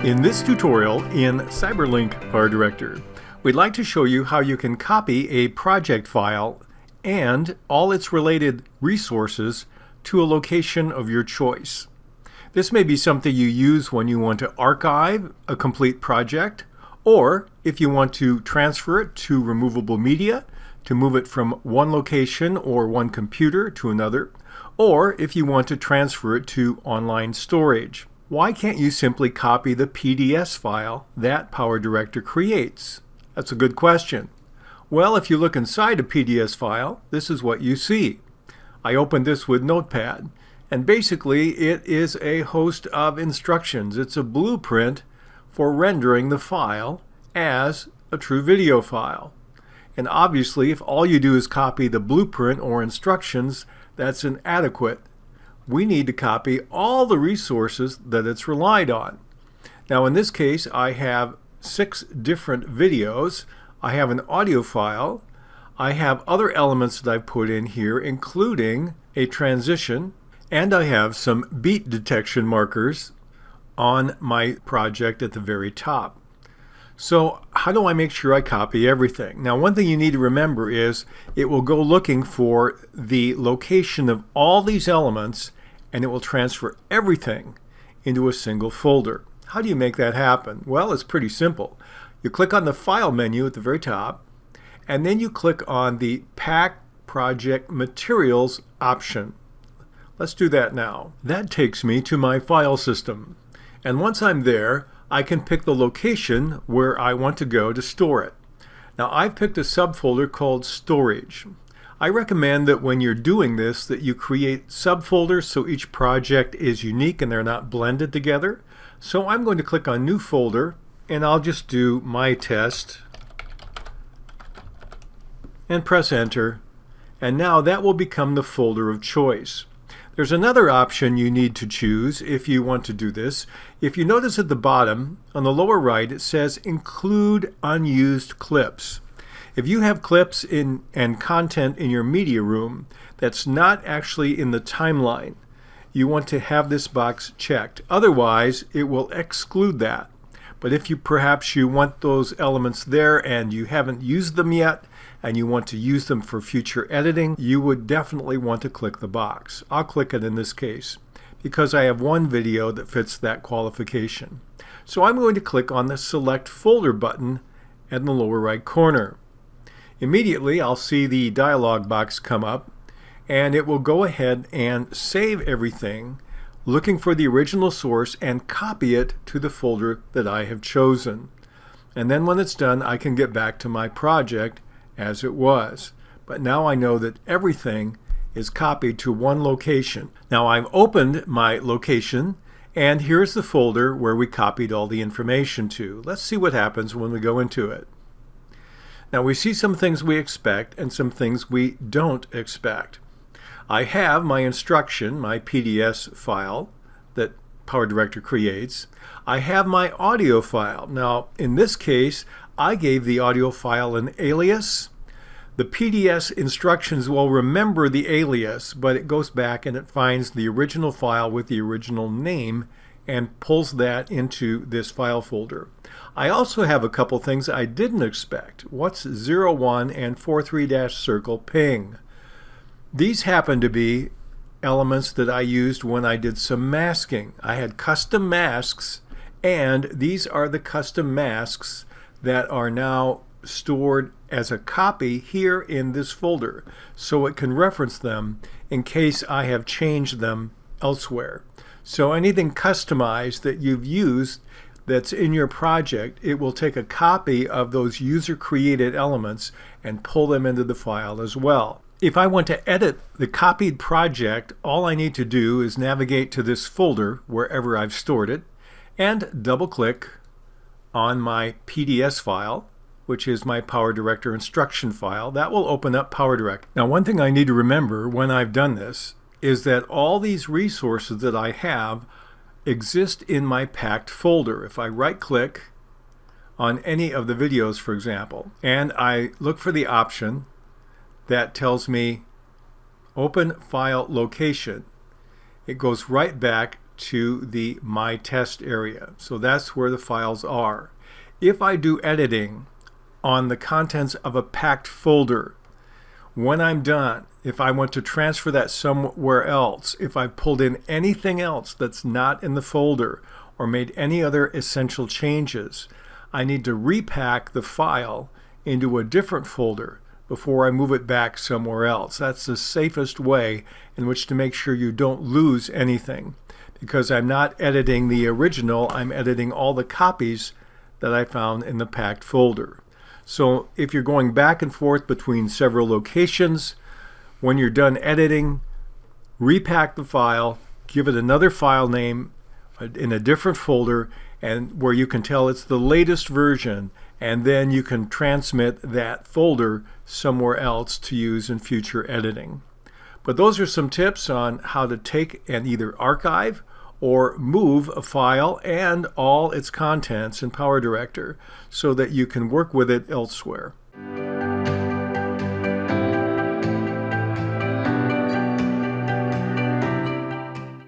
In this tutorial in Cyberlink PowerDirector, we'd like to show you how you can copy a project file and all its related resources to a location of your choice. This may be something you use when you want to archive a complete project, or if you want to transfer it to removable media, to move it from one location or one computer to another, or if you want to transfer it to online storage. Why can't you simply copy the PDS file that PowerDirector creates? That's a good question. Well, if you look inside a PDS file, this is what you see. I opened this with Notepad, and basically it is a host of instructions. It's a blueprint for rendering the file as a true video file. And obviously, if all you do is copy the blueprint or instructions, that's inadequate. We need to copy all the resources that it's relied on. Now in this case, I have 6 different videos. I have an audio file. I have other elements that I've put in here, including a transition, and I have some beat detection markers on my project at the very top. So how do I make sure I copy everything? Now, one thing you need to remember is it will go looking for the location of all these elements, and it will transfer everything into a single folder. How do you make that happen? Well, it's pretty simple. You click on the File menu at the very top, and then you click on the Pack Project Materials option. Let's do that now. That takes me to my file system. And once I'm there, I can pick the location where I want to go to store it. Now I've picked a subfolder called Storage. I recommend that when you're doing this that you create subfolders so each project is unique and they're not blended together. So I'm going to click on New Folder, and I'll just do My Test and press Enter, and now that will become the folder of choice. There's another option you need to choose if you want to do this. If you notice at the bottom, on the lower right, it says Include Unused Clips. If you have clips and content in your media room that's not actually in the timeline, you want to have this box checked. Otherwise, it will exclude that. But if perhaps you want those elements there and you haven't used them yet, and you want to use them for future editing, you would definitely want to click the box. I'll click it in this case because I have one video that fits that qualification. So I'm going to click on the Select Folder button in the lower right corner. Immediately I'll see the dialog box come up, and it will go ahead and save everything, looking for the original source and copy it to the folder that I have chosen. And then when it's done, I can get back to my project as it was. But now I know that everything is copied to one location. Now I've opened my location, and here's the folder where we copied all the information to. Let's see what happens when we go into it. Now we see some things we expect and some things we don't expect. I have my instruction, my PDS file that PowerDirector creates. I have my audio file. Now in this case, I gave the audio file an alias. The PDS instructions will remember the alias, but it goes back and it finds the original file with the original name and pulls that into this file folder. I also have a couple things I didn't expect. What's 01 and 43-circle ping? These happen to be elements that I used when I did some masking. I had custom masks, and these are the custom masks that are now stored as a copy here in this folder, so it can reference them in case I have changed them elsewhere. So anything customized that you've used that's in your project, it will take a copy of those user-created elements and pull them into the file as well. If I want to edit the copied project, all I need to do is navigate to this folder wherever I've stored it and double-click on my PDS file, which is my PowerDirector instruction file. That will open up PowerDirector. Now, one thing I need to remember when I've done this is that all these resources that I have exist in my packed folder. If I right-click on any of the videos, for example, and I look for the option that tells me Open File Location, it goes right back to the My Test area. So that's where the files are. If I do editing on the contents of a packed folder, when I'm done, if I want to transfer that somewhere else, if I've pulled in anything else that's not in the folder or made any other essential changes, I need to repack the file into a different folder before I move it back somewhere else. That's the safest way in which to make sure you don't lose anything, because I'm not editing the original, I'm editing all the copies that I found in the packed folder. So if you're going back and forth between several locations, when you're done editing, repack the file, give it another file name in a different folder, and where you can tell it's the latest version, and then you can transmit that folder somewhere else to use in future editing. But those are some tips on how to take and either archive or move a file and all its contents in PowerDirector so that you can work with it elsewhere.